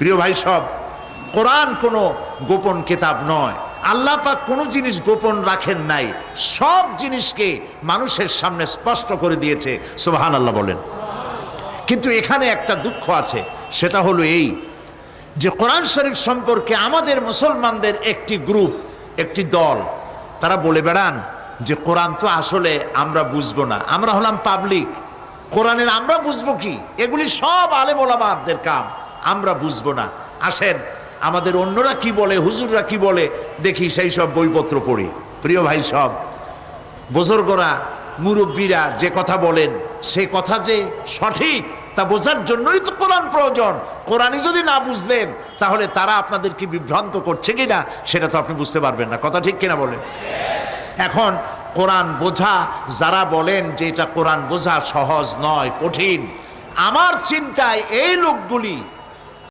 প্রিয় ভাই সব, কোরআন কোনো গোপন কিতাব নয়। আল্লাহ পাক কোনো জিনিস গোপন রাখেন নাই, সব জিনিসকে মানুষের সামনে স্পষ্ট করে দিয়েছে। সুবহানাল্লাহ বলেন। কিন্তু এখানে একটা দুঃখ আছে, সেটা হলো এই যে কোরআন শরীফ সম্পর্কে আমাদের মুসলমানদের একটি গ্রুপ, একটি দল, তারা বলে বেড়ান যে কোরআন তো আসলে আমরা বুঝবো না, আমরা হলাম পাবলিক, কোরআনের আমরা বুঝবো কি, এগুলি সব আলেম ওলামাদের কাম, আমরা বুঝবো না। আসেন আমাদের অন্যরা কি বলে, হুজুররা কি বলে দেখি, সেই সব বইপত্র পড়ি। প্রিয় ভাই সব, বুজুর্গরা মুরব্বীরা যে কথা বলেন সে কথা যে সঠিক তা বোঝার জন্যই তো কোরআন প্রয়োজন। কোরআনই যদি না বুঝলেন তাহলে তারা আপনাদেরকে বিভ্রান্ত করছে কিনা সেটা তো আপনি বুঝতে পারবেন না। কথা ঠিক কিনা বলেন? এখন কোরআন বোঝা যারা বলেন যে এটা কোরআন বোঝা সহজ নয়, কঠিন, আমার চিন্তায় এই লোকগুলি